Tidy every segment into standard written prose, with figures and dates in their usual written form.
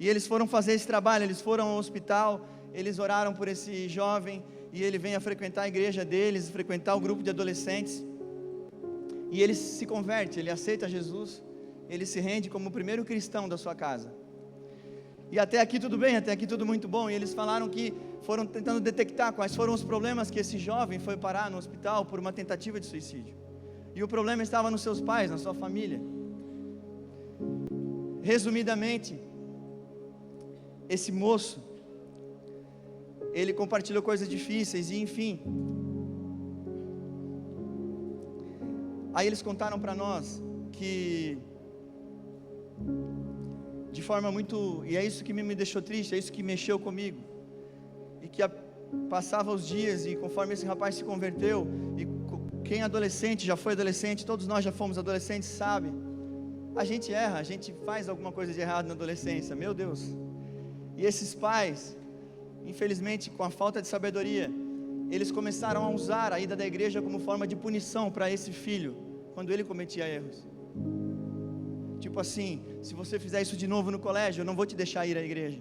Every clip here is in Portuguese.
E eles foram fazer esse trabalho, eles foram ao hospital, eles oraram por esse jovem, e ele vem a frequentar a igreja deles, frequentar o grupo de adolescentes, e ele se converte, ele aceita Jesus, ele se rende como o primeiro cristão da sua casa. E até aqui tudo bem, até aqui tudo muito bom. E eles falaram que foram tentando detectar quais foram os problemas que esse jovem foi parar no hospital por uma tentativa de suicídio. E o problema estava nos seus pais, na sua família. Resumidamente, esse moço, ele compartilhou coisas difíceis e enfim. Aí eles contaram para nós que, de forma muito, e é isso que me deixou triste, é isso que mexeu comigo, e que passava os dias, e conforme esse rapaz se converteu, e quem é adolescente, já foi adolescente, todos nós já fomos adolescentes, sabe, a gente erra, a gente faz alguma coisa de errado na adolescência, meu Deus, e esses pais, infelizmente, com a falta de sabedoria, eles começaram a usar a ida da igreja como forma de punição para esse filho, quando ele cometia erros. Tipo assim, se você fizer isso de novo no colégio, eu não vou te deixar ir à igreja.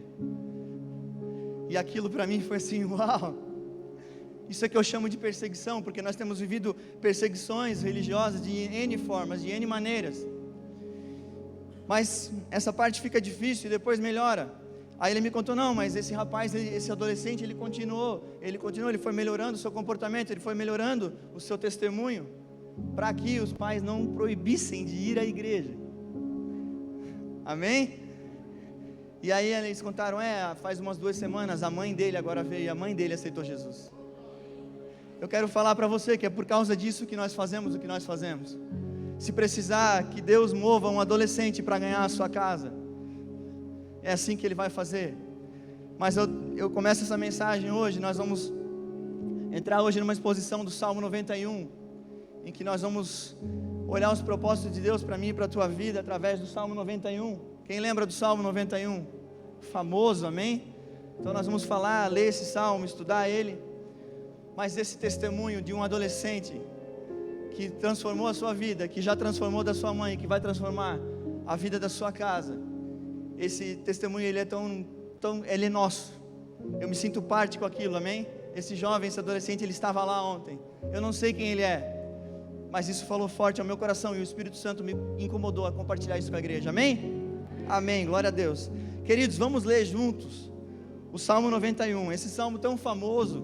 E aquilo para mim foi assim, uau, isso é que eu chamo de perseguição, porque nós temos vivido perseguições religiosas de N formas, de N maneiras, mas essa parte fica difícil e depois melhora. Aí ele me contou, não, mas esse rapaz, esse adolescente, ele continuou, ele foi melhorando o seu comportamento, ele foi melhorando o seu testemunho, para que os pais não proibissem de ir à igreja. Amém? E aí eles contaram, faz umas 2 semanas, a mãe dele agora veio, e a mãe dele aceitou Jesus. Eu quero falar para você que é por causa disso que nós fazemos o que nós fazemos. Se precisar que Deus mova um adolescente para ganhar a sua casa, é assim que Ele vai fazer. Mas eu começo essa mensagem hoje, nós vamos entrar hoje numa exposição do Salmo 91, em que nós vamos olhar os propósitos de Deus para mim e para a tua vida, através do Salmo 91, quem lembra do Salmo 91? Famoso, amém? Então nós vamos falar, ler esse Salmo, estudar ele, mas esse testemunho de um adolescente, que transformou a sua vida, que já transformou da sua mãe, que vai transformar a vida da sua casa, esse testemunho ele é ele é nosso, eu me sinto parte com aquilo, amém? Esse jovem, esse adolescente, ele estava lá ontem, eu não sei quem ele é, mas isso falou forte ao meu coração, e o Espírito Santo me incomodou a compartilhar isso com a igreja, amém? Amém, glória a Deus. Queridos, vamos ler juntos o Salmo 91, esse salmo tão famoso,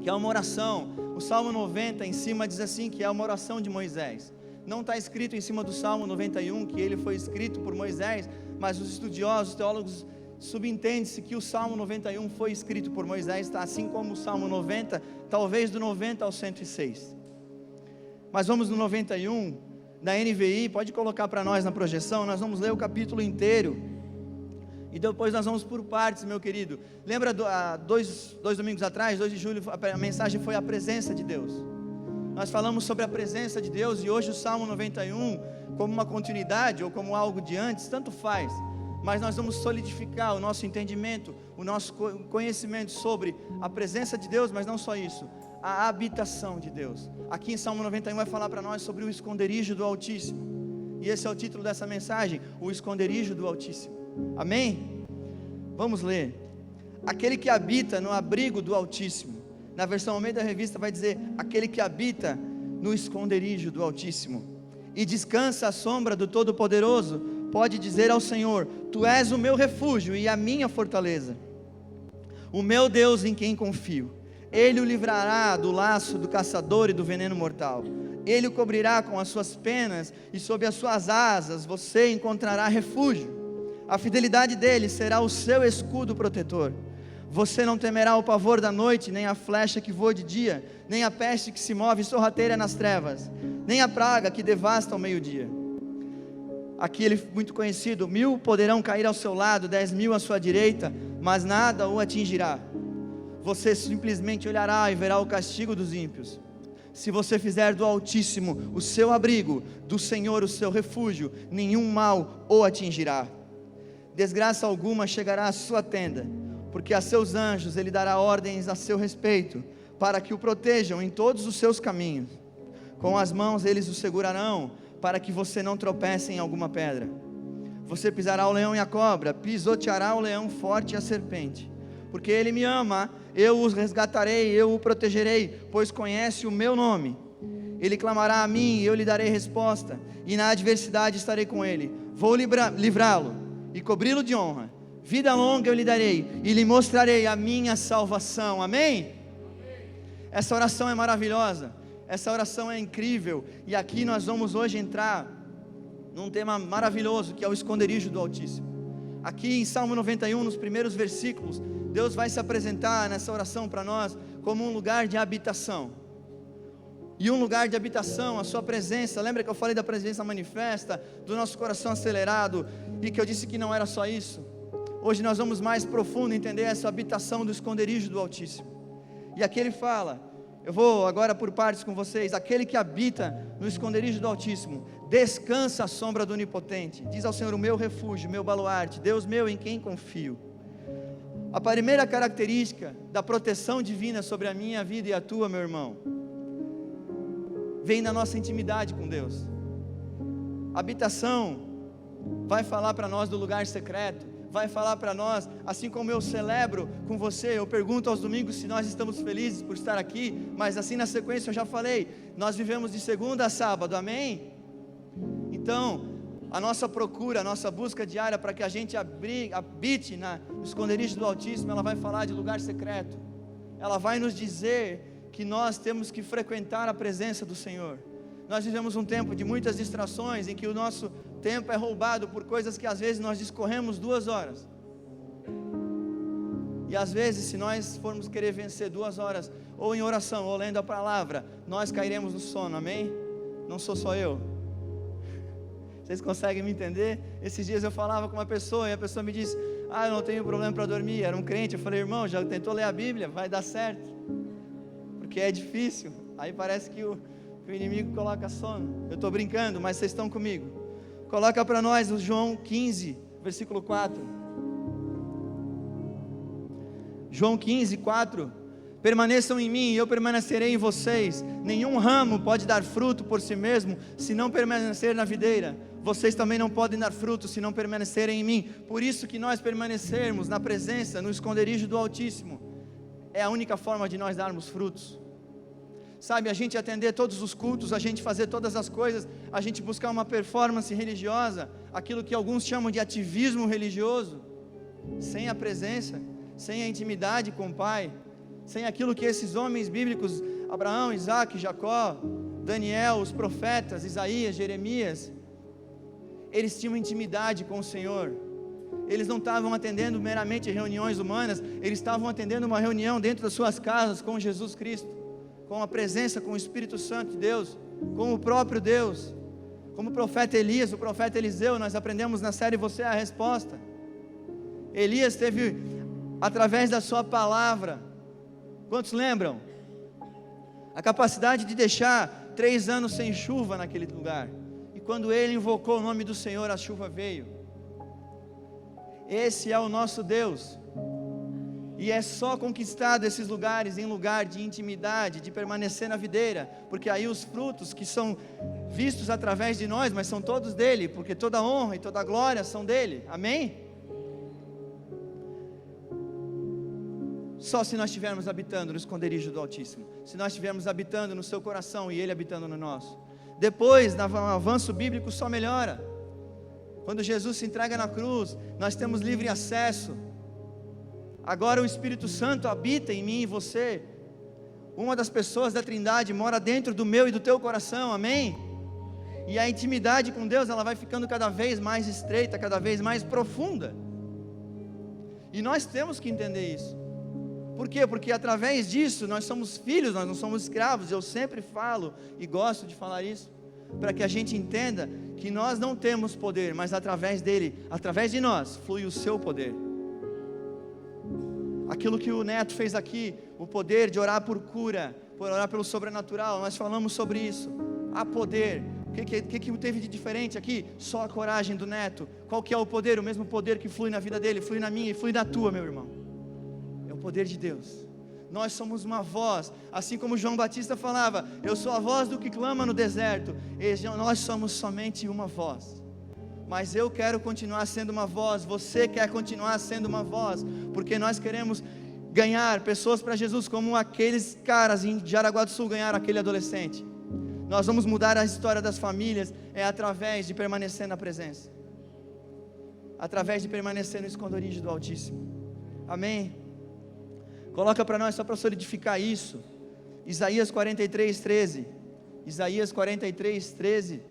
que é uma oração. O Salmo 90 em cima diz assim, que é uma oração de Moisés. Não está escrito em cima do Salmo 91 que ele foi escrito por Moisés, mas os estudiosos, os teólogos, subentende-se que o Salmo 91 foi escrito por Moisés, tá? Assim como o Salmo 90, talvez do 90 ao 106. Mas vamos no 91, da NVI, pode colocar para nós na projeção, nós vamos ler o capítulo inteiro, e depois nós vamos por partes, meu querido. Lembra, dois domingos atrás, 2 de julho, a mensagem foi a presença de Deus. Nós falamos sobre a presença de Deus, e hoje o Salmo 91, como uma continuidade, ou como algo de antes, tanto faz, mas nós vamos solidificar o nosso entendimento, o nosso conhecimento sobre a presença de Deus, mas não só isso, a habitação de Deus. Aqui em Salmo 91 vai falar para nós sobre o esconderijo do Altíssimo, e esse é o título dessa mensagem, o esconderijo do Altíssimo. Amém? Vamos ler. Aquele que habita no abrigo do Altíssimo, na versão Almeida Revista vai dizer, aquele que habita no esconderijo do Altíssimo e descansa à sombra do Todo-Poderoso, pode dizer ao Senhor, Tu és o meu refúgio e a minha fortaleza, o meu Deus em quem confio. Ele o livrará do laço do caçador e do veneno mortal. Ele o cobrirá com as suas penas, e sob as suas asas você encontrará refúgio. A fidelidade dele será o seu escudo protetor. Você não temerá o pavor da noite, nem a flecha que voa de dia, nem a peste que se move sorrateira nas trevas, nem a praga que devasta ao meio-dia. Aqui ele muito conhecido, 1000 poderão cair ao seu lado, 10.000 à sua direita, mas nada o atingirá. Você simplesmente olhará e verá o castigo dos ímpios. Se você fizer do Altíssimo o seu abrigo, do Senhor o seu refúgio, nenhum mal o atingirá. Desgraça alguma chegará à sua tenda, porque a seus anjos ele dará ordens a seu respeito, para que o protejam em todos os seus caminhos. Com as mãos eles o segurarão, para que você não tropece em alguma pedra. você pisará o leão e a cobra, pisoteará o leão forte e a serpente. Porque ele me ama, eu os resgatarei, eu o protegerei, pois conhece o meu nome. Ele clamará a mim e eu lhe darei resposta, e na adversidade estarei com ele. Vou livrá-lo e cobri-lo de honra. Vida longa eu lhe darei e lhe mostrarei a minha salvação. Amém? Essa oração é maravilhosa, essa oração é incrível, e aqui nós vamos hoje entrar num tema maravilhoso, que é o esconderijo do Altíssimo. Aqui em Salmo 91, nos primeiros versículos, Deus vai se apresentar nessa oração para nós como um lugar de habitação. E um lugar de habitação, a sua presença. Lembra que eu falei da presença manifesta, do nosso coração acelerado, e que eu disse que não era só isso? Hoje nós vamos mais profundo entender essa habitação do esconderijo do Altíssimo. E aqui ele fala, eu vou agora por partes com vocês: aquele que habita no esconderijo do Altíssimo, descansa à sombra do Onipotente. Diz ao Senhor: o meu refúgio, meu baluarte, Deus meu em quem confio. A primeira característica da proteção divina sobre a minha vida e a tua, meu irmão, vem da nossa intimidade com Deus. Habitação vai falar para nós do lugar secreto, vai falar para nós, assim como eu celebro com você, eu pergunto aos domingos se nós estamos felizes por estar aqui, mas assim na sequência eu já falei, nós vivemos de segunda a sábado, amém? Então, a nossa procura, a nossa busca diária para que a gente habite no esconderijo do Altíssimo, ela vai falar de lugar secreto, ela vai nos dizer que nós temos que frequentar a presença do Senhor. Nós vivemos um tempo de muitas distrações, em que o nosso tempo é roubado por coisas que às vezes nós discorremos 2 horas, e às vezes se nós formos querer vencer 2 horas, ou em oração, ou lendo a palavra, nós cairemos no sono, amém? Não sou só eu. Vocês conseguem me entender? Esses dias eu falava com uma pessoa, e a pessoa me disse: eu não tenho problema para dormir. Era um crente. Eu falei: irmão, já tentou ler a Bíblia? Vai dar certo, porque é difícil. Aí parece que o inimigo coloca sono. Eu estou brincando, mas vocês estão comigo. Coloca para nós o João 15, versículo 4. João 15, 4. Permaneçam em mim e eu permanecerei em vocês. Nenhum ramo pode dar fruto por si mesmo, se não permanecer na videira. Vocês também não podem dar fruto, se não permanecerem em mim. Por isso que nós permanecermos na presença, no esconderijo do Altíssimo, é a única forma de nós darmos frutos. Sabe, a gente atender todos os cultos, a gente fazer todas as coisas, a gente buscar uma performance religiosa, aquilo que alguns chamam de ativismo religioso, sem a presença, sem a intimidade com o Pai, sem aquilo que esses homens bíblicos, Abraão, Isaac, Jacó, Daniel, os profetas, Isaías, Jeremias, eles tinham intimidade com o Senhor. Eles não estavam atendendo meramente reuniões humanas, eles estavam atendendo uma reunião dentro das suas casas com Jesus Cristo, com a presença, com o Espírito Santo de Deus, com o próprio Deus. Como o profeta Elias, o profeta Eliseu, nós aprendemos na série Você é a Resposta. Elias teve, através da sua palavra, quantos lembram? A capacidade de deixar 3 anos sem chuva naquele lugar. E quando ele invocou o nome do Senhor, a chuva veio. Esse é o nosso Deus. E é só conquistado esses lugares em lugar de intimidade, de permanecer na videira, porque aí os frutos que são vistos através de nós, mas são todos dele, porque toda a honra e toda a glória são dele, amém? Só se nós estivermos habitando no esconderijo do Altíssimo, se nós estivermos habitando no seu coração e ele habitando no nosso. Depois, no avanço bíblico, só melhora. Quando Jesus se entrega na cruz, nós temos livre acesso. Agora o Espírito Santo habita em mim e você. Uma das pessoas da Trindade mora dentro do meu e do teu coração, amém? E a intimidade com Deus, ela vai ficando cada vez mais estreita, cada vez mais profunda. E nós temos que entender isso. Por quê? Porque através disso nós somos filhos, nós não somos escravos. Eu sempre falo e gosto de falar isso, para que a gente entenda que nós não temos poder, mas através dele, através de nós, flui o seu poder. Aquilo que o Neto fez aqui, o poder de orar por cura, por orar pelo sobrenatural, nós falamos sobre isso. Há poder. O que teve de diferente aqui? Só a coragem do Neto. Qual que é o poder? O mesmo poder que flui na vida dele, flui na minha e flui na tua, meu irmão. É o poder de Deus. Nós somos uma voz, assim como João Batista falava: eu sou a voz do que clama no deserto. Nós somos somente uma voz. mas eu quero continuar sendo uma voz, você quer continuar sendo uma voz, porque nós queremos ganhar pessoas para Jesus, como aqueles caras em Jaraguá do Sul ganharam aquele adolescente. Nós vamos mudar a história das famílias, através de permanecer na presença, através de permanecer no esconderijo do Altíssimo. Amém? Coloca para nós, só para solidificar isso, Isaías 43:13. Isaías 43:13.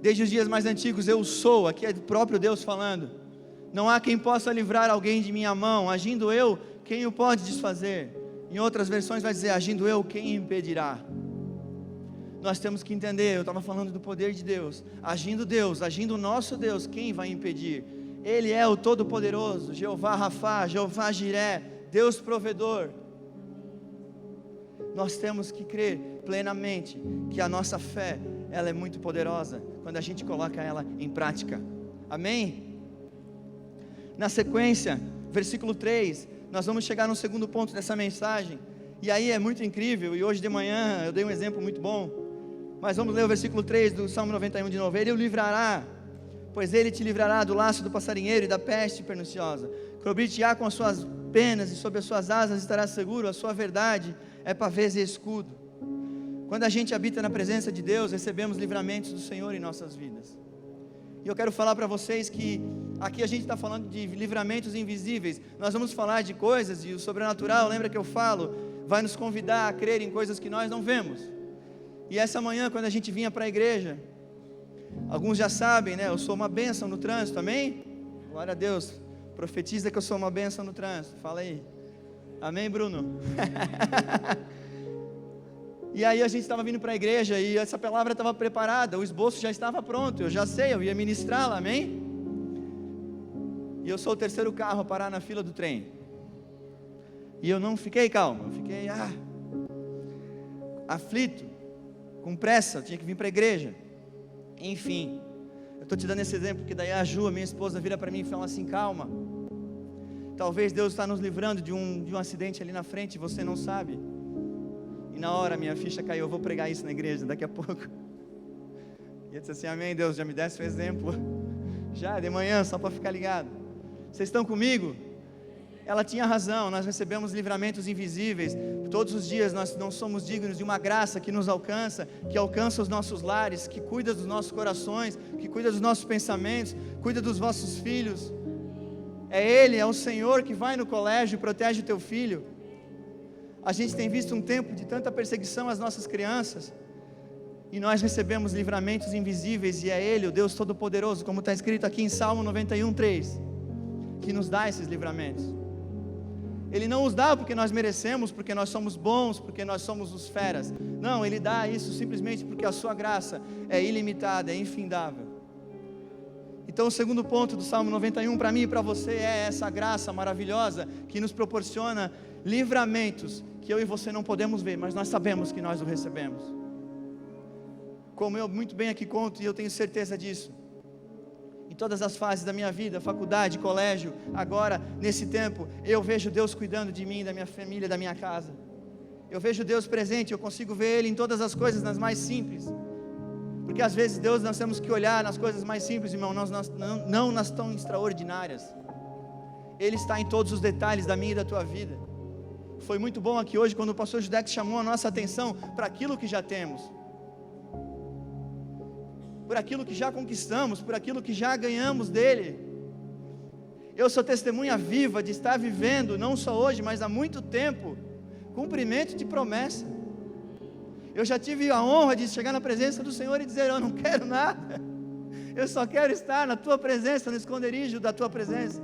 Desde os dias mais antigos eu sou, aqui é o próprio Deus falando, não há quem possa livrar alguém de minha mão, agindo eu, quem o pode desfazer? Em outras versões vai dizer, agindo eu, quem impedirá? Nós temos que entender, eu estava falando do poder de Deus, agindo o nosso Deus, quem vai impedir? Ele é o Todo-Poderoso, Jeová Rafá, Jeová Jiré, Deus provedor. Nós temos que crer plenamente que a nossa fé, ela é muito poderosa, quando a gente coloca ela em prática. Amém? Na sequência, versículo 3, nós vamos chegar no segundo ponto dessa mensagem, e aí é muito incrível, e hoje de manhã eu dei um exemplo muito bom, mas vamos ler o versículo 3 do Salmo 91 de novo. Ele o livrará, pois ele te livrará do laço do passarinheiro e da peste perniciosa, cobrir-te-á com as suas penas, e sob as suas asas estarás seguro, a sua verdade é pavês e escudo. Quando a gente habita na presença de Deus, recebemos livramentos do Senhor em nossas vidas. E eu quero falar para vocês que aqui a gente está falando de livramentos invisíveis. Nós vamos falar de coisas, e o sobrenatural, lembra que eu falo, vai nos convidar a crer em coisas que nós não vemos. E essa manhã, quando a gente vinha para a igreja, alguns já sabem, né? Eu sou uma bênção no trânsito, amém? Glória a Deus, profetiza que eu sou uma bênção no trânsito, fala aí. Amém, Bruno? E aí a gente estava vindo para a igreja, e essa palavra estava preparada, o esboço já estava pronto, eu já sei, eu ia ministrá-la, amém? E eu sou o terceiro carro a parar na fila do trem, e eu não fiquei calmo, eu fiquei aflito, com pressa, eu tinha que vir para a igreja. Enfim, eu estou te dando esse exemplo, porque daí a Ju, a minha esposa, vira para mim e fala assim, calma, talvez Deus está nos livrando de um acidente ali na frente, e você não sabe. E na hora minha ficha caiu, eu vou pregar isso na igreja daqui a pouco. E eu disse assim, amém, Deus, já me desse o exemplo, já de manhã, só para ficar ligado. Vocês estão comigo? Ela tinha razão, nós recebemos livramentos invisíveis, todos os dias nós não somos dignos de uma graça que nos alcança, que alcança os nossos lares, que cuida dos nossos corações, que cuida dos nossos pensamentos, cuida dos vossos filhos. É Ele, é o Senhor que vai no colégio e protege o teu filho. A gente tem visto um tempo de tanta perseguição às nossas crianças, e nós recebemos livramentos invisíveis, e é Ele, o Deus Todo-Poderoso, como está escrito aqui em Salmo 91:3, que nos dá esses livramentos. Ele não os dá porque nós merecemos, porque nós somos bons, porque nós somos os feras. Não, Ele dá isso simplesmente porque a sua graça é ilimitada, é infindável. Então o segundo ponto do Salmo 91 para mim e para você é essa graça maravilhosa que nos proporciona livramentos que eu e você não podemos ver, mas nós sabemos que nós o recebemos. Como eu muito bem aqui conto, e eu tenho certeza disso, em todas as fases da minha vida, faculdade, colégio, agora, nesse tempo, eu vejo Deus cuidando de mim, da minha família, da minha casa. Eu vejo Deus presente, eu consigo ver Ele em todas as coisas, nas mais simples. Porque às vezes Deus nós temos que olhar nas coisas mais simples, irmão, não nas tão extraordinárias. Ele está em todos os detalhes da minha e da tua vida. Foi muito bom aqui hoje quando o pastor Judex chamou a nossa atenção para aquilo que já temos, por aquilo que já conquistamos, por aquilo que já ganhamos dele. Eu sou testemunha viva de estar vivendo, não só hoje, mas há muito tempo, cumprimento de promessa. Eu já tive a honra de chegar na presença do Senhor e dizer, eu não quero nada, eu só quero estar na tua presença, no esconderijo da tua presença.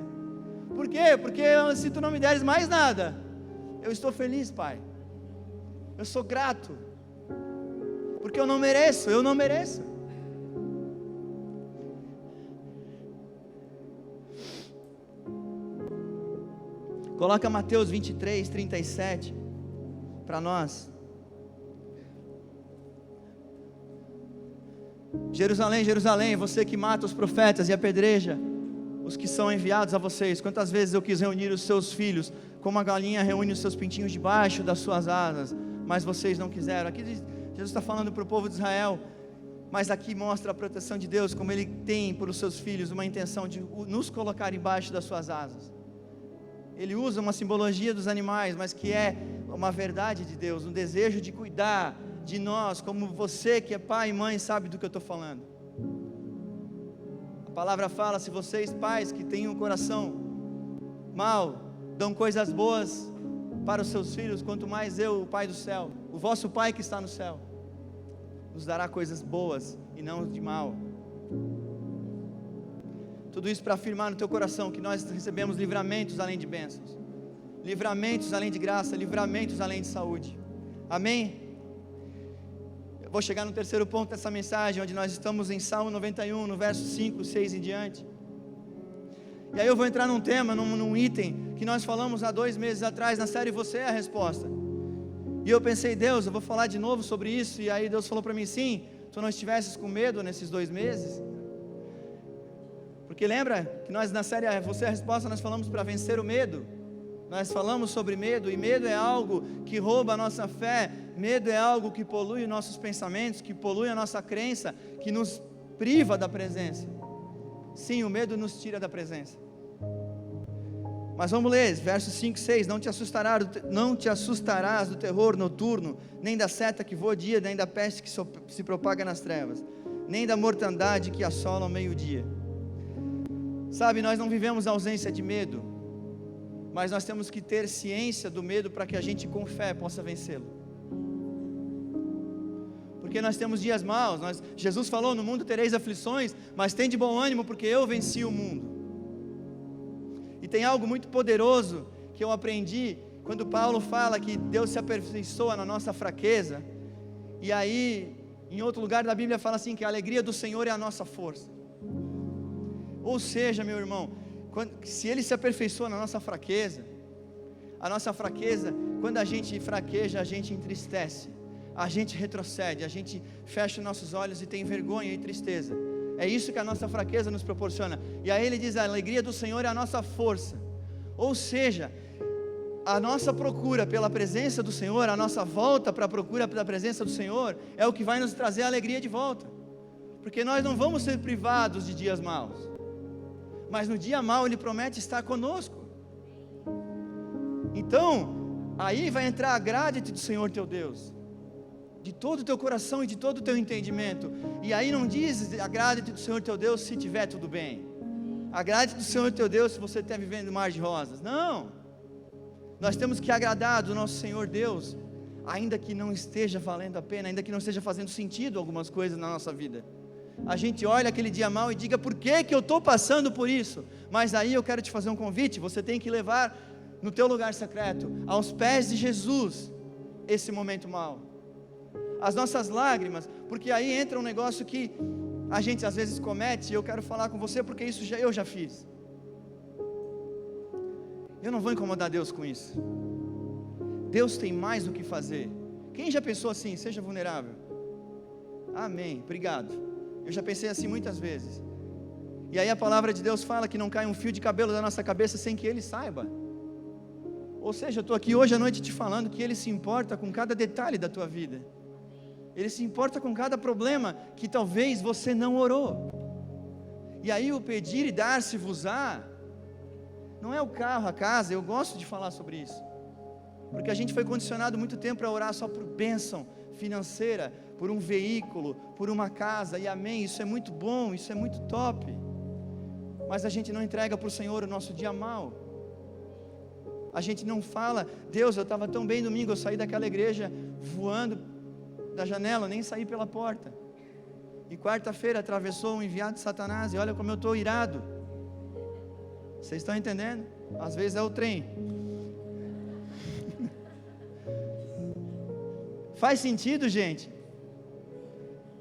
Por quê? Porque se tu não me deres mais nada, eu estou feliz, Pai, eu sou grato, porque eu não mereço. Coloca Mateus 23:37 para nós. Jerusalém, Jerusalém, você que mata os profetas e apedreja os que são enviados a vocês, quantas vezes eu quis reunir os seus filhos, como a galinha reúne os seus pintinhos debaixo das suas asas, mas vocês não quiseram. Aqui Jesus está falando para o povo de Israel, mas aqui mostra a proteção de Deus, como Ele tem por os seus filhos uma intenção de nos colocar embaixo das suas asas. Ele usa uma simbologia dos animais, mas que é uma verdade de Deus, um desejo de cuidar de nós, como você que é pai e mãe sabe do que eu estou falando. A palavra fala, se vocês pais que têm um coração mau, dão coisas boas para os seus filhos, quanto mais eu, o Pai do céu, o vosso Pai que está no céu, nos dará coisas boas e não de mal. Tudo isso para afirmar no teu coração que nós recebemos livramentos além de bênçãos, livramentos além de graça, livramentos além de saúde. Amém? Eu vou chegar no terceiro ponto dessa mensagem, onde nós estamos em Salmo 91, no verso 5, 6 em diante. E aí eu vou entrar num tema, num item que nós falamos há 2 meses atrás na série Você é a Resposta. E eu pensei, Deus, eu vou falar de novo sobre isso. E aí Deus falou para mim, sim, tu não estivesses com medo nesses 2 meses? Porque lembra que nós na série Você é a Resposta, nós falamos para vencer o medo. Nós falamos sobre medo, e medo é algo que rouba a nossa fé, medo é algo que polui os nossos pensamentos, que polui a nossa crença, que nos priva da presença. Sim, o medo nos tira da presença. Mas vamos ler, versos 5 e 6, não te assustarás do terror noturno, nem da seta que voa dia, nem da peste que se propaga nas trevas, nem da mortandade que assola ao meio-dia. Sabe, nós não vivemos a ausência de medo, mas nós temos que ter ciência do medo para que a gente com fé possa vencê-lo. Porque nós temos dias maus, Jesus falou, no mundo tereis aflições, mas tem de bom ânimo, porque eu venci o mundo. E tem algo muito poderoso que eu aprendi, quando Paulo fala que Deus se aperfeiçoa na nossa fraqueza, e aí, em outro lugar da Bíblia fala assim, que a alegria do Senhor é a nossa força. Ou seja, meu irmão, se Ele se aperfeiçoa na nossa fraqueza, quando a gente fraqueja, a gente entristece, a gente retrocede, a gente fecha os nossos olhos e tem vergonha e tristeza. É isso que a nossa fraqueza nos proporciona. E aí ele diz, a alegria do Senhor é a nossa força. Ou seja, a nossa procura pela presença do Senhor, a nossa volta para a procura pela presença do Senhor, é o que vai nos trazer a alegria de volta. Porque nós não vamos ser privados de dias maus, mas no dia mau Ele promete estar conosco. Então, aí vai entrar a grade do Senhor teu Deus, de todo o teu coração e de todo o teu entendimento. E aí não diz agrade-te do Senhor teu Deus se tiver tudo bem, agrade-te do Senhor teu Deus se você está vivendo um mar de rosas. Não, nós temos que agradar do nosso Senhor Deus, ainda que não esteja valendo a pena, ainda que não esteja fazendo sentido algumas coisas na nossa vida. A gente olha aquele dia mal e diga, por que eu estou passando por isso? Mas aí eu quero te fazer um convite, você tem que levar no teu lugar secreto, aos pés de Jesus, esse momento mal, as nossas lágrimas, porque aí entra um negócio que a gente às vezes comete, e eu quero falar com você, porque isso eu já fiz. Eu não vou incomodar Deus com isso. Deus tem mais o que fazer. Quem já pensou assim, seja vulnerável? Amém, obrigado. Eu já pensei assim muitas vezes. E aí a palavra de Deus fala que não cai um fio de cabelo da nossa cabeça sem que Ele saiba. Ou seja, eu estou aqui hoje à noite te falando que Ele se importa com cada detalhe da tua vida. Ele se importa com cada problema que talvez você não orou. E aí o pedir e dar-se-vos-á não é o carro, a casa. Eu gosto de falar sobre isso, porque a gente foi condicionado muito tempo para orar só por bênção financeira, por um veículo, por uma casa, e amém, isso é muito bom, isso é muito top, mas a gente não entrega para o Senhor o nosso dia mal. A gente não fala, Deus, eu estava tão bem domingo, eu saí daquela igreja voando da janela, nem saí pela porta, e quarta-feira atravessou um enviado de Satanás, e olha como eu estou irado. Vocês estão entendendo? Às vezes é o trem. Faz sentido, gente?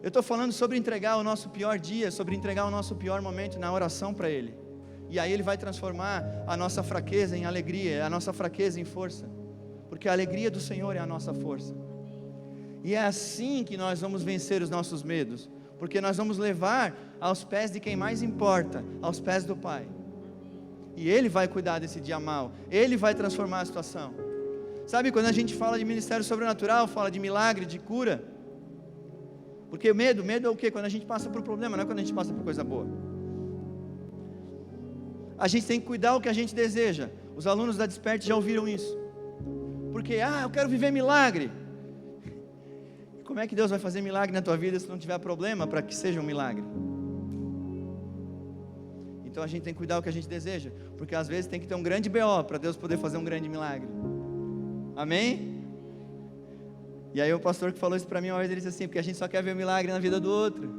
Eu estou falando sobre entregar o nosso pior dia, sobre entregar o nosso pior momento na oração para Ele, e aí Ele vai transformar a nossa fraqueza em alegria, a nossa fraqueza em força, porque a alegria do Senhor é a nossa força. E é assim que nós vamos vencer os nossos medos, porque nós vamos levar aos pés de quem mais importa, aos pés do Pai, e Ele vai cuidar desse dia mal, Ele vai transformar a situação. Sabe, quando a gente fala de ministério sobrenatural, fala de milagre, de cura, Porque medo é o quê? Quando a gente passa por problema, não é quando a gente passa por coisa boa. A gente tem que cuidar o que a gente deseja. Os alunos da Desperte já ouviram isso. Porque, eu quero viver milagre. Como é que Deus vai fazer milagre na tua vida se não tiver problema para que seja um milagre? Então a gente tem que cuidar o que a gente deseja, porque às vezes tem que ter um grande BO para Deus poder fazer um grande milagre. Amém? E aí o pastor que falou isso para mim uma vez, ele disse assim, porque a gente só quer ver milagre na vida do outro.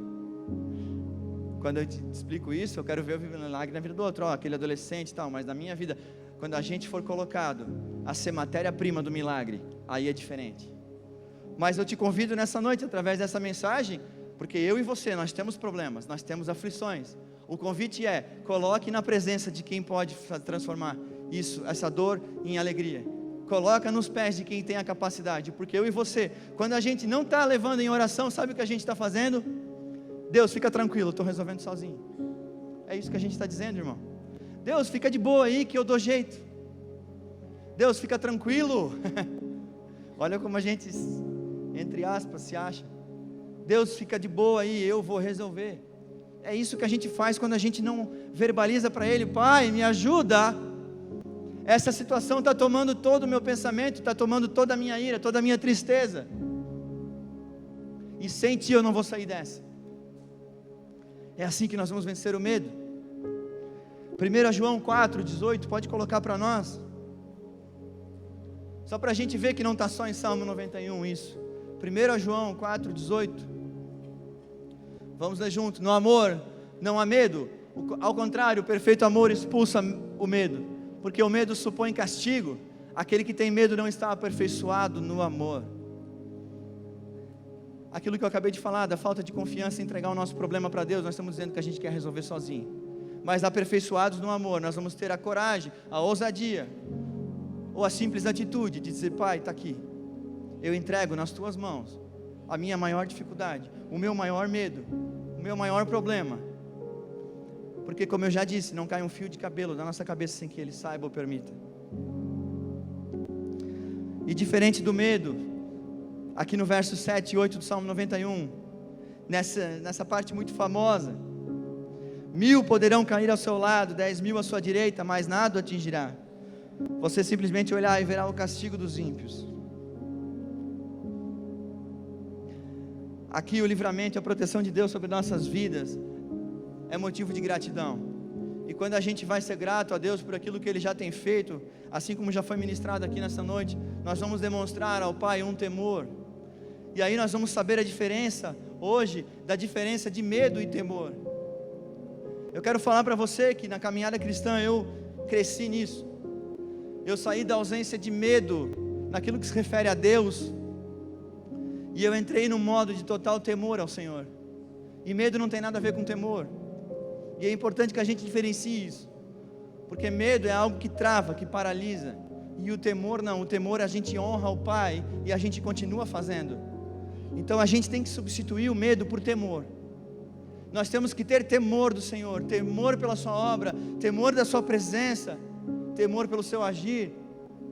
Quando eu te explico isso, eu quero ver o milagre na vida do outro, aquele adolescente e tal, mas na minha vida, quando a gente for colocado a ser matéria-prima do milagre, aí é diferente. Mas eu te convido nessa noite, através dessa mensagem, porque eu e você, nós temos problemas, nós temos aflições. O convite é, coloque na presença de quem pode transformar isso, essa dor em alegria. Coloca nos pés de quem tem a capacidade, porque eu e você, quando a gente não está levando em oração, sabe o que a gente está fazendo? Deus, fica tranquilo, eu estou resolvendo sozinho. É isso que a gente está dizendo, irmão. Deus, fica de boa aí que eu dou jeito. Deus, fica tranquilo. Olha como a gente, entre aspas, se acha. Deus, fica de boa aí, eu vou resolver. É isso que a gente faz quando a gente não verbaliza para Ele, Pai, me ajuda. Essa situação está tomando todo o meu pensamento, está tomando toda a minha ira, toda a minha tristeza. E sem Ti eu não vou sair dessa. É assim que nós vamos vencer o medo. 1 João 4,18, pode colocar para nós. Só para a gente ver que não está só em Salmo 91 isso. 1 João 4,18. Vamos ler junto. No amor não há medo. Ao contrário, o perfeito amor expulsa o medo. Porque o medo supõe castigo. Aquele que tem medo não está aperfeiçoado no amor. Aquilo que eu acabei de falar, da falta de confiança em entregar o nosso problema para Deus, nós estamos dizendo que a gente quer resolver sozinho. Mas aperfeiçoados no amor, nós vamos ter a coragem, a ousadia, ou a simples atitude de dizer, Pai, está aqui. Eu entrego nas Tuas mãos a minha maior dificuldade, o meu maior medo, o meu maior problema. Porque como eu já disse, não cai um fio de cabelo da nossa cabeça sem que Ele saiba ou permita. E diferente do medo, aqui no verso 7 e 8 do Salmo 91, nessa parte muito famosa, 1000 poderão cair ao seu lado, 10.000 à sua direita, mas nada o atingirá. Você simplesmente olhar e verá o castigo dos ímpios. Aqui o livramento e a proteção de Deus sobre nossas vidas é motivo de gratidão. E quando a gente vai ser grato a Deus por aquilo que Ele já tem feito, assim como já foi ministrado aqui nessa noite, nós vamos demonstrar ao Pai um temor. E aí nós vamos saber a diferença hoje da diferença de medo e temor. Eu quero falar para você que na caminhada cristã eu cresci nisso. Eu saí da ausência de medo naquilo que se refere a Deus, e eu entrei no modo de total temor ao Senhor. E medo não tem nada a ver com temor. E é importante que a gente diferencie isso, porque medo é algo que trava, que paralisa. E o temor não, o temor a gente honra o Pai e a gente continua fazendo. Então a gente tem que substituir o medo por temor. Nós temos que ter temor do Senhor, temor pela sua obra, temor da sua presença, temor pelo seu agir,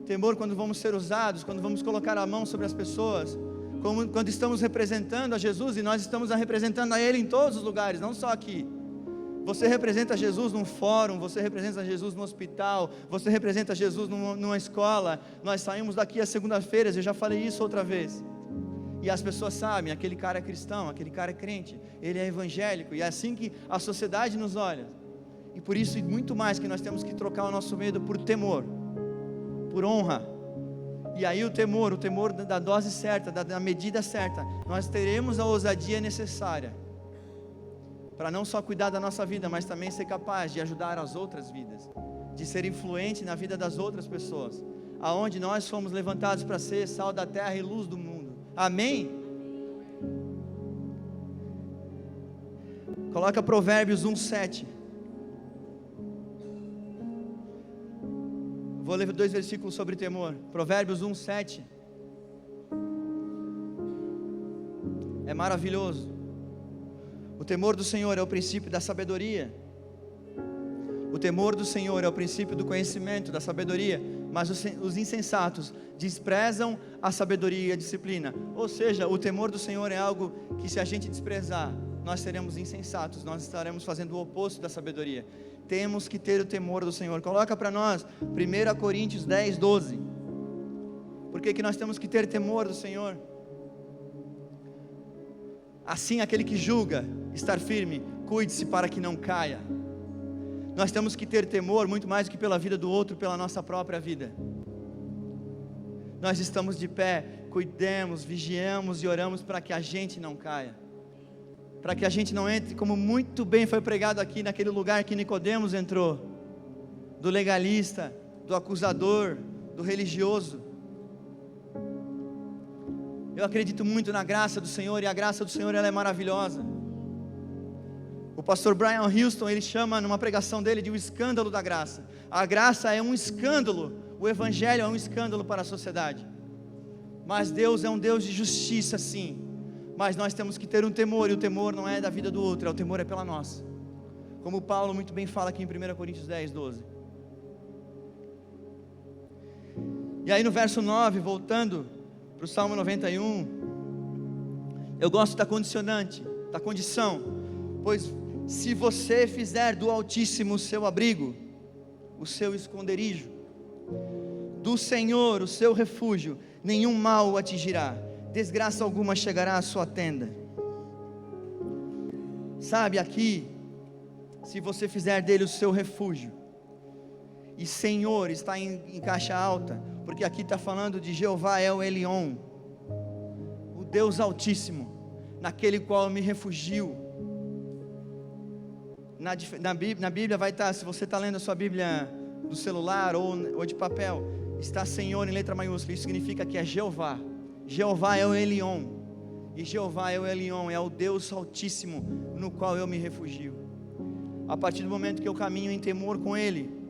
temor quando vamos ser usados, quando vamos colocar a mão sobre as pessoas, quando estamos representando a Jesus, e nós estamos representando a Ele em todos os lugares, não só aqui. Você representa Jesus num fórum, você representa Jesus no hospital, você representa Jesus numa escola. Nós saímos daqui às segunda-feiras, eu já falei isso outra vez, e as pessoas sabem, aquele cara é cristão, aquele cara é crente, ele é evangélico, e é assim que a sociedade nos olha. E por isso, e muito mais, que nós temos que trocar o nosso medo por temor, por honra. E aí o temor da dose certa, da medida certa, nós teremos a ousadia necessária para não só cuidar da nossa vida, mas também ser capaz de ajudar as outras vidas, de ser influente na vida das outras pessoas, aonde nós fomos levantados para ser sal da terra e luz do mundo. Amém? Coloca Provérbios 1:7. Vou ler 2 versículos sobre temor. Provérbios 1:7. É maravilhoso. O temor do Senhor é o princípio da sabedoria. O temor do Senhor é o princípio do conhecimento, da sabedoria. mas os insensatos desprezam a sabedoria e a disciplina. Ou seja, o temor do Senhor é algo que, se a gente desprezar, nós seremos insensatos, nós estaremos fazendo o oposto da sabedoria. Temos que ter o temor do Senhor. Coloca para nós 1 Coríntios 10, 12. Por que nós temos que ter temor do Senhor? Assim, aquele que julga estar firme, cuide-se para que não caia. Nós temos que ter temor muito mais do que pela vida do outro, pela nossa própria vida. Nós estamos de pé, cuidemos, vigiemos e oramos para que a gente não caia, para que a gente não entre, como muito bem foi pregado aqui, naquele lugar que Nicodemos entrou, do legalista, do acusador, do religioso. Eu acredito muito na graça do Senhor, e a graça do Senhor, ela é maravilhosa. O pastor Brian Houston, ele chama numa pregação dele de o escândalo da graça. A graça é um escândalo, o evangelho é um escândalo para a sociedade, mas Deus é um Deus de justiça, sim, mas nós temos que ter um temor, e o temor não é da vida do outro, o temor é pela nossa, como Paulo muito bem fala aqui em 1 Coríntios 10, 12. E aí no verso 9, voltando para o Salmo 91, eu gosto da condicionante, da condição: pois se você fizer do Altíssimo o seu abrigo, o seu esconderijo, do Senhor o seu refúgio, nenhum mal o atingirá, desgraça alguma chegará à sua tenda. Sabe, aqui, se você fizer dele o seu refúgio, e Senhor está em caixa alta, porque aqui está falando de Jeová El Elyon, o Deus Altíssimo, naquele qual eu me refugio. Na Bíblia vai estar, se você está lendo a sua Bíblia do celular ou de papel, está Senhor em letra maiúscula. Isso significa que é Jeová. Jeová é o Elyon, e Jeová é o Elyon, é o Deus Altíssimo no qual eu me refugio. A partir do momento que eu caminho em temor com Ele,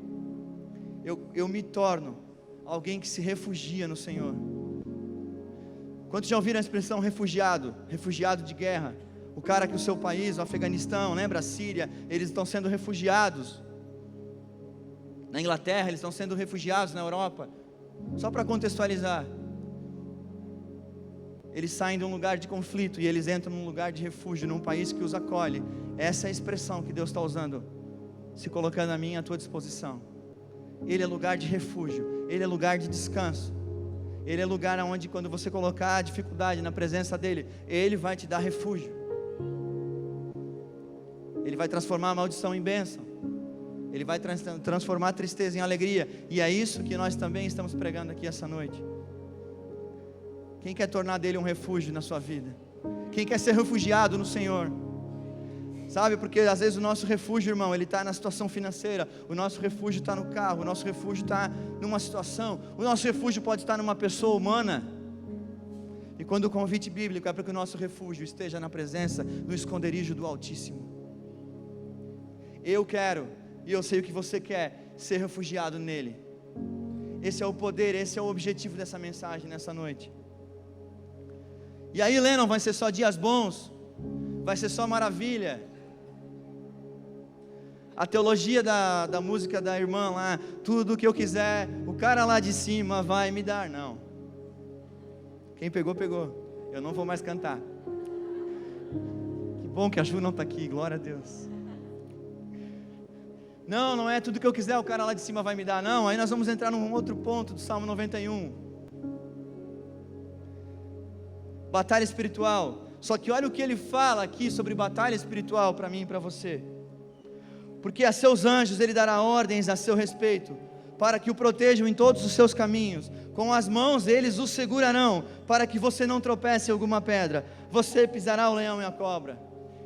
eu me torno alguém que se refugia no Senhor. Quantos já ouviram a expressão refugiado? Refugiado de guerra. O cara que o seu país, o Afeganistão, lembra a Síria, eles estão sendo refugiados. Na Inglaterra, eles estão sendo refugiados na Europa. Só para contextualizar, eles saem de um lugar de conflito e eles entram num lugar de refúgio, num país que os acolhe. Essa é a expressão que Deus está usando, se colocando a mim à tua disposição. Ele é lugar de refúgio, Ele é lugar de descanso, Ele é lugar onde, quando você colocar a dificuldade na presença dEle, Ele vai te dar refúgio. Ele vai transformar a maldição em bênção, Ele vai transformar a tristeza em alegria. E é isso que nós também estamos pregando aqui essa noite. Quem quer tornar dele um refúgio na sua vida? Quem quer ser refugiado no Senhor? Sabe, porque às vezes o nosso refúgio, irmão, ele está na situação financeira, o nosso refúgio está no carro, o nosso refúgio está numa situação, o nosso refúgio pode estar numa pessoa humana. E quando o convite bíblico é para que o nosso refúgio esteja na presença, no esconderijo do Altíssimo. Eu quero, e eu sei o que você quer, ser refugiado nele. Esse é o poder, esse é o objetivo dessa mensagem nessa noite. E aí, Lennon, vai ser só dias bons? Vai ser só maravilha? A teologia da música da irmã lá, tudo que eu quiser, o cara lá de cima vai me dar. Não. Quem pegou, pegou. Eu não vou mais cantar. Que bom que a Ju não está aqui, glória a Deus. Não, não é tudo que eu quiser, o cara lá de cima vai me dar. Não, aí nós vamos entrar num outro ponto do Salmo 91. Batalha espiritual. Só que olha o que ele fala aqui sobre batalha espiritual para mim e para você. Porque a seus anjos ele dará ordens a seu respeito, para que o protejam em todos os seus caminhos. Com as mãos eles o segurarão, para que você não tropece em alguma pedra. Você pisará o leão e a cobra.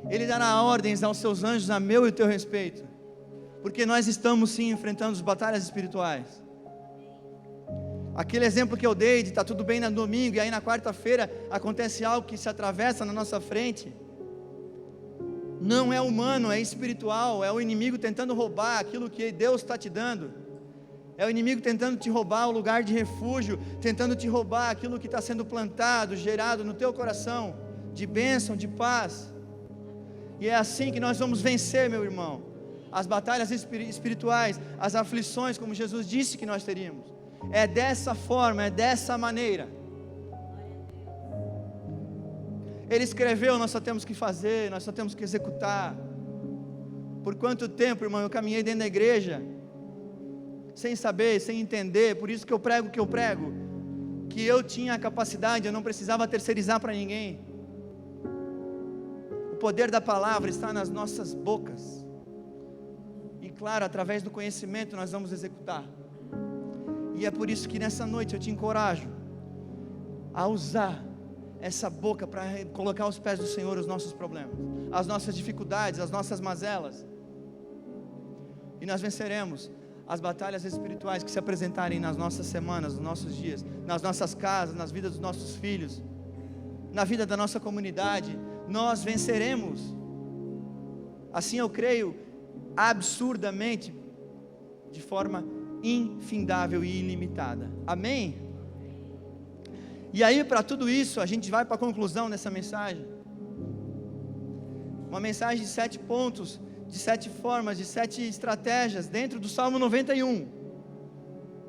Ele dará ordens aos seus anjos a meu e teu respeito. Porque nós estamos sim enfrentando as batalhas espirituais. Aquele exemplo que eu dei de está tudo bem no domingo, e aí na quarta-feira acontece algo que se atravessa na nossa frente. Não é humano, é espiritual, é o inimigo tentando roubar aquilo que Deus está te dando. É o inimigo tentando te roubar o lugar de refúgio, tentando te roubar aquilo que está sendo plantado, gerado no teu coração, de bênção, de paz. E é assim que nós vamos vencer, meu irmão, as batalhas espirituais, as aflições, como Jesus disse que nós teríamos. É dessa forma, é dessa maneira. Ele escreveu, nós só temos que fazer, nós só temos que executar. Por quanto tempo, irmão, eu caminhei dentro da igreja, sem saber, sem entender, por isso que eu prego o que eu prego, que eu tinha a capacidade, eu não precisava terceirizar para ninguém. O poder da palavra está nas nossas bocas, e claro, através do conhecimento nós vamos executar. E é por isso que nessa noite eu te encorajo a usar essa boca para colocar aos pés do Senhor os nossos problemas, as nossas dificuldades, as nossas mazelas, e nós venceremos as batalhas espirituais que se apresentarem nas nossas semanas, nos nossos dias, nas nossas casas, nas vidas dos nossos filhos, na vida da nossa comunidade. Nós venceremos. Assim eu creio absurdamente, de forma infindável e ilimitada. Amém? E aí, para tudo isso, a gente vai para a conclusão dessa mensagem. Uma mensagem de 7 pontos, de 7 formas, de 7 estratégias, dentro do Salmo 91,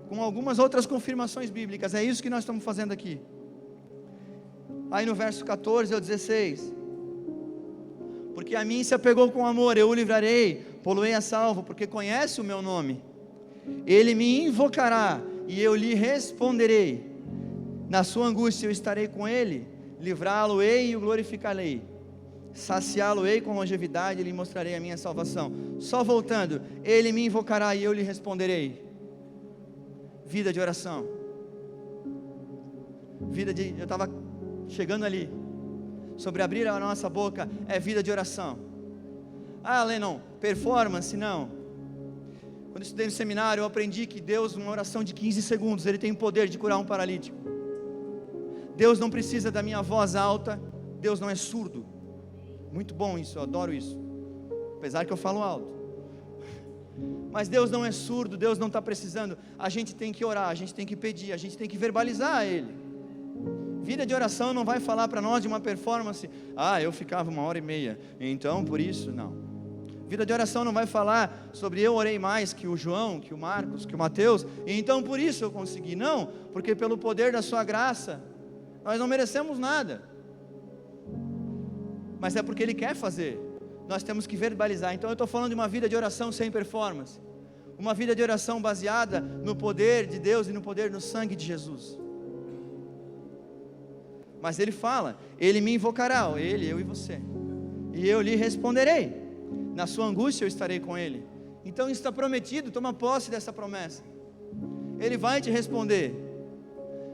com algumas outras confirmações bíblicas. É isso que nós estamos fazendo aqui. Aí no verso 14 ao 16: porque a mim se apegou com amor, eu o livrarei, pô-lo-ei a salvo, porque conhece o meu nome. Ele me invocará, e eu lhe responderei. Na sua angústia eu estarei com ele, livrá-lo-ei e o glorificarei, saciá-lo-ei com longevidade e lhe mostrarei a minha salvação. Só voltando, ele me invocará e eu lhe responderei. Vida de oração, eu estava chegando ali, sobre abrir a nossa boca, é vida de oração. Ah, Lennon, performance, não. Quando eu estudei no seminário, eu aprendi que Deus, uma oração de 15 segundos, Ele tem o poder de curar um paralítico. Deus não precisa da minha voz alta, Deus não é surdo. Muito bom isso, eu adoro isso, apesar que eu falo alto. Mas Deus não é surdo, Deus não está precisando. A gente tem que orar, a gente tem que pedir, a gente tem que verbalizar a Ele. Vida de oração não vai falar para nós de uma performance. Ah, eu ficava 1h30, então por isso, não. Vida de oração não vai falar sobre eu orei mais que o João, que o Marcos, que o Mateus, e então por isso eu consegui. Não, porque pelo poder da sua graça, nós não merecemos nada, mas é porque Ele quer fazer. Nós temos que verbalizar. Então eu estou falando de uma vida de oração sem performance, uma vida de oração baseada no poder de Deus e no poder no sangue de Jesus. Mas Ele fala, Ele me invocará, Ele, eu e você, e eu lhe responderei, na sua angústia eu estarei com Ele. Então isso está prometido, toma posse dessa promessa. Ele vai te responder.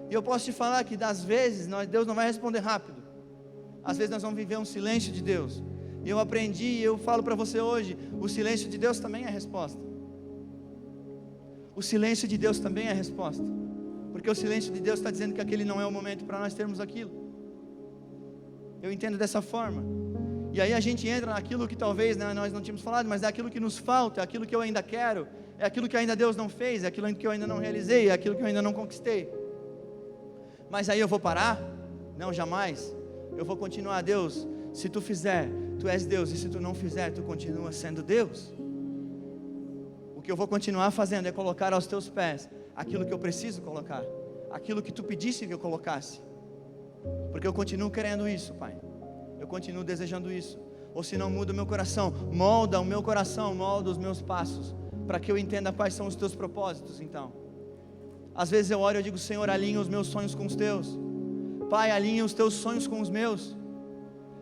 E eu posso te falar que das vezes Deus não vai responder rápido. Às vezes nós vamos viver um silêncio de Deus. E eu aprendi, e eu falo para você hoje, o silêncio de Deus também é a resposta. O silêncio de Deus também é a resposta. Porque o silêncio de Deus está dizendo que aquele não é o momento para nós termos aquilo. Eu entendo dessa forma. E aí a gente entra naquilo que talvez nós não tínhamos falado, mas é aquilo que nos falta, é aquilo que eu ainda quero, é aquilo que ainda Deus não fez, é aquilo que eu ainda não realizei, é aquilo que eu ainda não conquistei. Mas aí eu vou parar? Não, jamais. Eu vou continuar. Deus, se tu fizer, tu és Deus, e se tu não fizer, tu continua sendo Deus. O que eu vou continuar fazendo é colocar aos teus pés aquilo que eu preciso colocar, aquilo que tu pedisse que eu colocasse, porque eu continuo querendo isso, Pai, eu continuo desejando isso. Ou se não, muda o meu coração, molda o meu coração, molda os meus passos, para que eu entenda quais são os teus propósitos. Então, às vezes eu oro e eu digo, Senhor, alinha os meus sonhos com os teus. Pai, alinha os teus sonhos com os meus.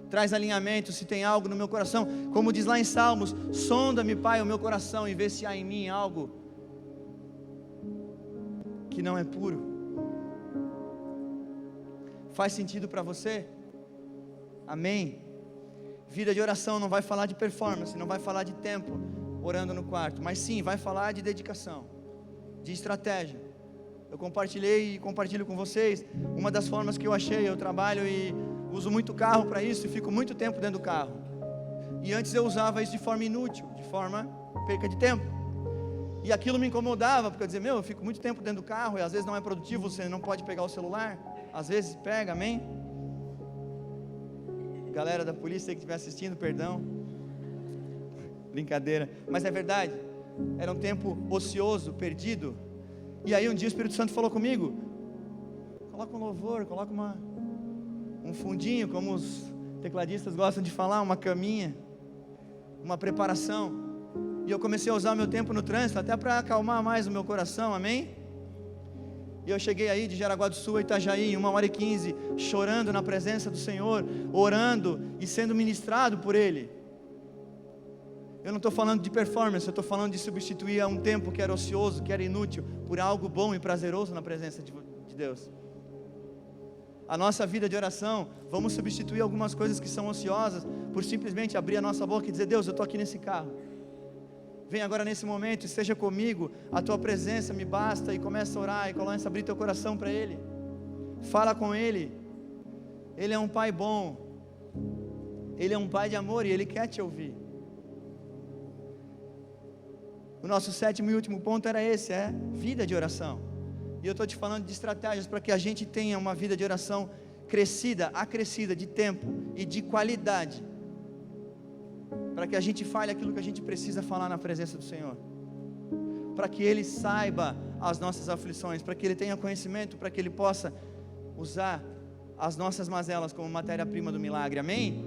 Traz alinhamento se tem algo no meu coração. Como diz lá em Salmos, sonda-me, Pai, o meu coração, e vê se há em mim algo que não é puro. Faz sentido para você? Amém? Vida de oração não vai falar de performance, não vai falar de tempo orando no quarto, mas sim, vai falar de dedicação, de estratégia. Eu compartilhei e compartilho com vocês uma das formas que eu achei. Eu trabalho e uso muito carro para isso, e fico muito tempo dentro do carro. E antes eu usava isso de forma inútil, de forma perca de tempo. E aquilo me incomodava, porque eu dizia, eu fico muito tempo dentro do carro, e às vezes não é produtivo, você não pode pegar o celular. Às vezes pega, amém? Galera da polícia que estiver assistindo, perdão. Brincadeira, mas é verdade. Era um tempo ocioso, perdido. E aí um dia o Espírito Santo falou comigo: coloca um louvor, coloca um fundinho, como os tecladistas gostam de falar, uma caminha, uma preparação. E eu comecei a usar o meu tempo no trânsito, até para acalmar mais o meu coração, amém? E eu cheguei aí de Jaraguá do Sul a Itajaí, em 1h15, chorando na presença do Senhor, orando e sendo ministrado por Ele. Eu não estou falando de performance, eu estou falando de substituir um tempo que era ocioso, que era inútil, por algo bom e prazeroso na presença de Deus. A nossa vida de oração, vamos substituir algumas coisas que são ociosas, por simplesmente abrir a nossa boca e dizer: Deus, eu estou aqui nesse carro, vem agora nesse momento, esteja comigo, a Tua presença me basta, e começa a orar, e começa a abrir teu coração para Ele, fala com Ele. Ele é um Pai bom, Ele é um Pai de amor, e Ele quer te ouvir. O nosso 7º e último ponto era esse, vida de oração. E eu estou te falando de estratégias para que a gente tenha uma vida de oração acrescida de tempo e de qualidade, para que a gente fale aquilo que a gente precisa falar na presença do Senhor, para que Ele saiba as nossas aflições, para que Ele tenha conhecimento, para que Ele possa usar as nossas mazelas como matéria-prima do milagre, amém?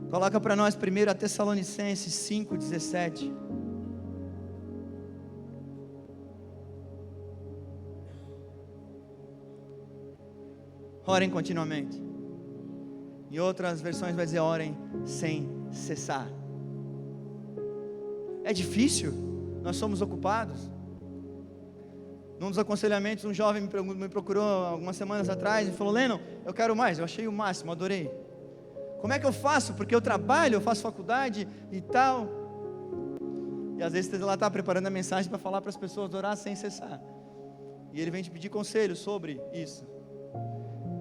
Coloca para nós 1 Tessalonicenses 5:17. Orem continuamente. Em outras versões vai dizer: orem sem cessar. É difícil, nós somos ocupados. Num dos aconselhamentos, um jovem me procurou algumas semanas atrás e falou: Lennon, eu quero mais, eu achei o máximo, adorei. Como é que eu faço? Porque eu trabalho, eu faço faculdade e tal. E às vezes ela está preparando a mensagem para falar para as pessoas orar sem cessar. E ele vem te pedir conselho sobre isso.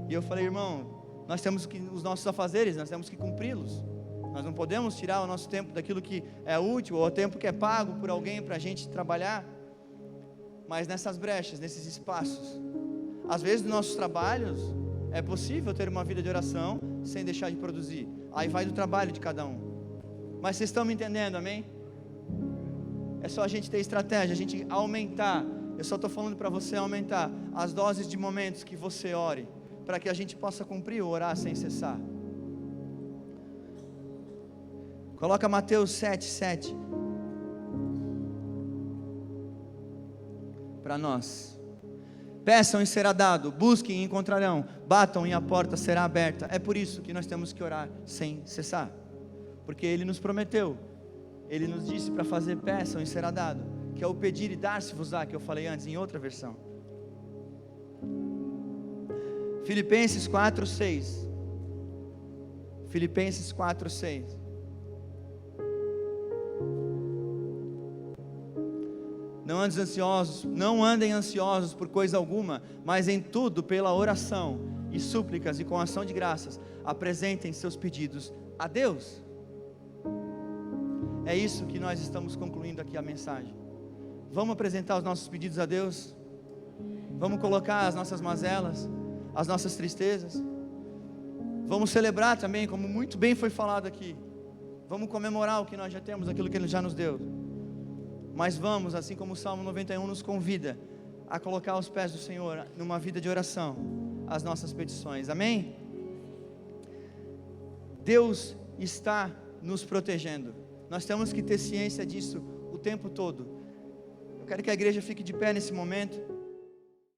E eu falei: irmão, nós temos que, os nossos afazeres, nós temos que cumpri-los. Nós não podemos tirar o nosso tempo daquilo que é útil, ou o tempo que é pago por alguém para a gente trabalhar. Mas nessas brechas, nesses espaços, às vezes nos nossos trabalhos, é possível ter uma vida de oração sem deixar de produzir. Aí vai do trabalho de cada um. Mas vocês estão me entendendo, amém? É só a gente ter estratégia, a gente aumentar. Eu só estou falando para você aumentar as doses de momentos que você ore, para que a gente possa cumprir o orar sem cessar. Coloca Mateus 7:7 para nós. Peçam e será dado, busquem e encontrarão, batam e a porta será aberta. É por isso que nós temos que orar sem cessar, porque Ele nos prometeu, Ele nos disse para fazer: peçam e será dado, que é o pedir e dar-se-vos-á, que eu falei antes em outra versão. Filipenses 4:6. Filipenses 4:6. Não andem ansiosos por coisa alguma, mas em tudo pela oração e súplicas e com ação de graças, apresentem seus pedidos a Deus. É isso que nós estamos concluindo aqui a mensagem. Vamos apresentar os nossos pedidos a Deus. Vamos colocar as nossas mazelas, as nossas tristezas. Vamos celebrar também, como muito bem foi falado aqui. Vamos comemorar o que nós já temos, aquilo que Ele já nos deu. Mas vamos, assim como o Salmo 91 nos convida, a colocar aos pés do Senhor, numa vida de oração, as nossas petições, amém? Deus está nos protegendo. Nós temos que ter ciência disso o tempo todo. Eu quero que a igreja fique de pé nesse momento.